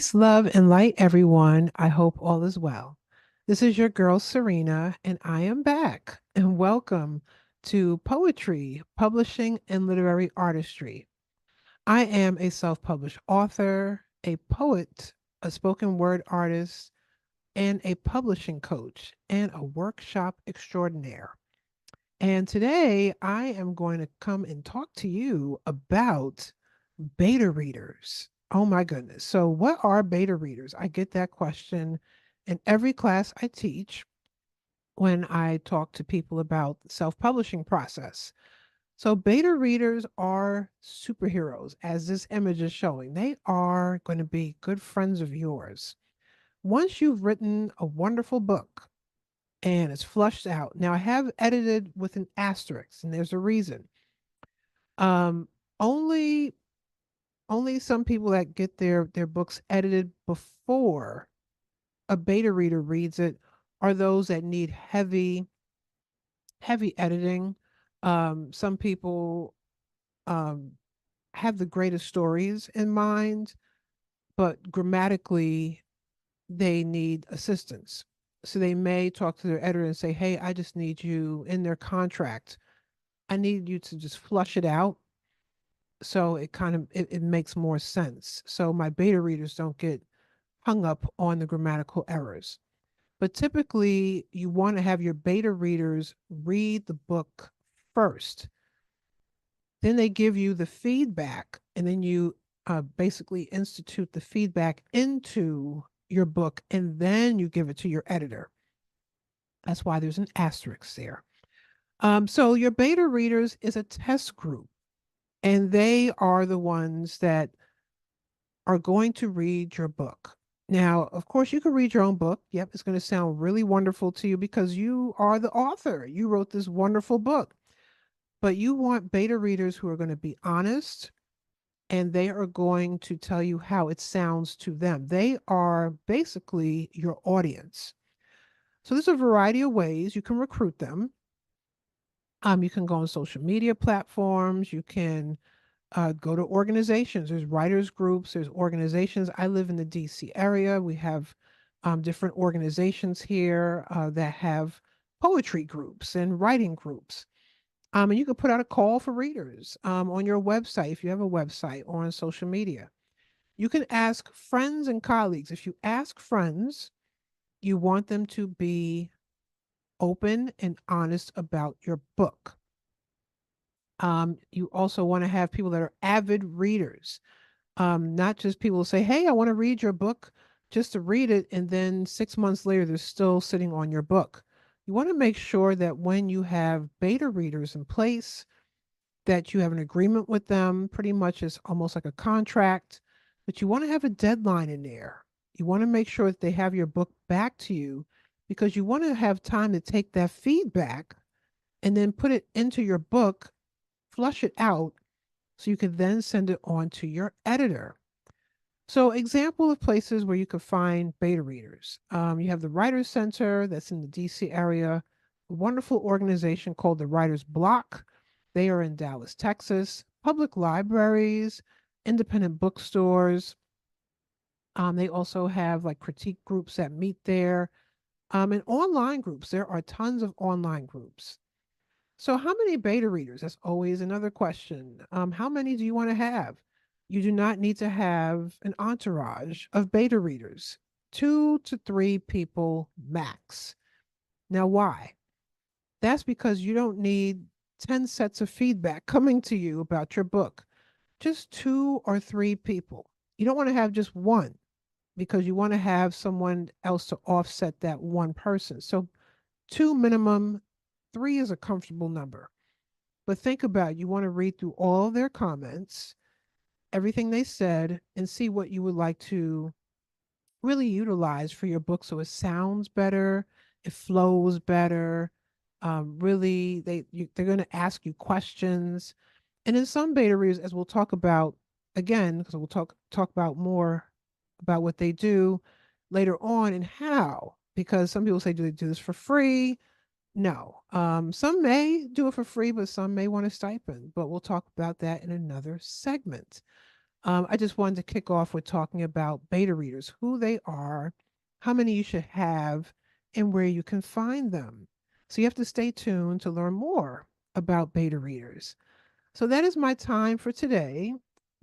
Peace, love, and light, everyone. I hope all is well. This is your girl, Serena, and I am back. And welcome to Poetry, Publishing, and Literary Artistry. I am a self published author, a poet, a spoken word artist, and a publishing coach, and a workshop extraordinaire. And today I am going to come and talk to you about beta readers. Oh my goodness. So, what are beta readers? I get that question in every class I teach when I talk to people about the self publishing process. So, beta readers are superheroes, as this image is showing. They are going to be good friends of yours. Once you've written a wonderful book, and it's flushed out. Now I have edited with an asterisk, and there's a reason. Um, only only some people that get their books edited before a beta reader reads it are those that need heavy editing. Some people um, have the greatest stories in mind, but grammatically they need assistance. So they may talk to their editor and say, "Hey, I just need you in their contract. I need you to just flush it out so it makes more sense. So my beta readers don't get hung up on the grammatical errors. But typically you want to have your beta readers read the book first. Then they give you the feedback, and then you basically institute the feedback into your book, and then you give it to your editor. That's why there's an asterisk there. So your beta readers is a test group, and they are the ones that are going to read your book. Now, of course, you can read your own book. Yep, it's going to sound really wonderful to you because you are the author. You wrote this wonderful book. But you want beta readers who are going to be honest, and they are going to tell you how it sounds to them. They are basically your audience. So there's a variety of ways you can recruit them. You can go on social media platforms. You can go to organizations. There's writers groups. There's organizations. I live in the DC area. We have different organizations here that have poetry groups and writing groups. And you can put out a call for readers on your website if you have a website or on social media. You can ask friends and colleagues. If you ask friends, you want them to be open and honest about your book. You also want to have people that are avid readers, not just people who say, "Hey, I want to read your book," just to read it, and then 6 months later they're still sitting on your book. You want to make sure that when you have beta readers in place, that you have an agreement with them. Pretty much it's almost like a contract, but you want to have a deadline in there. You want to make sure that they have your book back to you because you want to have time to take that feedback and then put it into your book, flush it out so you can then send it on to your editor. So, example of places where you could find beta readers. You have the Writers Center that's in the DC area, a wonderful organization called the Writers Block. They are in Dallas, Texas. Public libraries, independent bookstores. They also have like critique groups that meet there. And online groups. There are tons of online groups. So, how many beta readers? That's always another question. How many do you want to have? You do not need to have an entourage of beta readers, 2 to 3 people max. Now, why? That's because you don't need 10 sets of feedback coming to you about your book. Just 2 or 3 people. You don't want to have just one because you want to have someone else to offset that one person. So, two minimum, three is a comfortable number. But think about it, you want to read through all their comments, everything they said, and see what you would like to really utilize for your book so it sounds better, it flows better. Really, they're going to ask you questions, and in some beta readers, as we'll talk about again, because we'll talk about more about what they do later on and how. Because some people say, do they do this for free? No. Some may do it for free, but some may want a stipend. But we'll talk about that in another segment. I just wanted to kick off with talking about beta readers, who they are, how many you should have, and where you can find them. So you have to stay tuned to learn more about beta readers. So that is my time for today.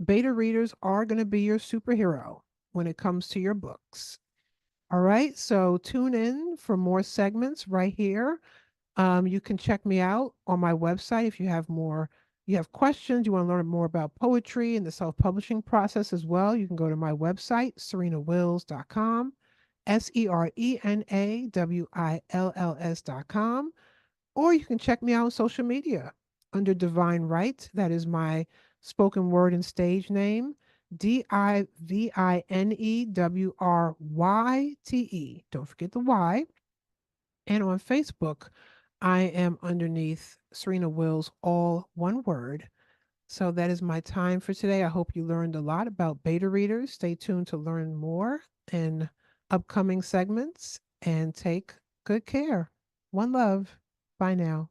Beta readers are going to be your superhero when it comes to your books. All right, so tune in for more segments right here. You can check me out on my website if you have questions, you want to learn more about poetry and the self-publishing process as well. You can go to my website, serenawills.com, SERENAWILLS.com, or you can check me out on social media under Divine Right. That is my spoken word and stage name, DIVINEWRYTE. Don't forget the Y. And on Facebook, I am underneath Serena Wills, all one word. So that is my time for today. I hope you learned a lot about beta readers. Stay tuned to learn more in upcoming segments and take good care. One love. Bye now.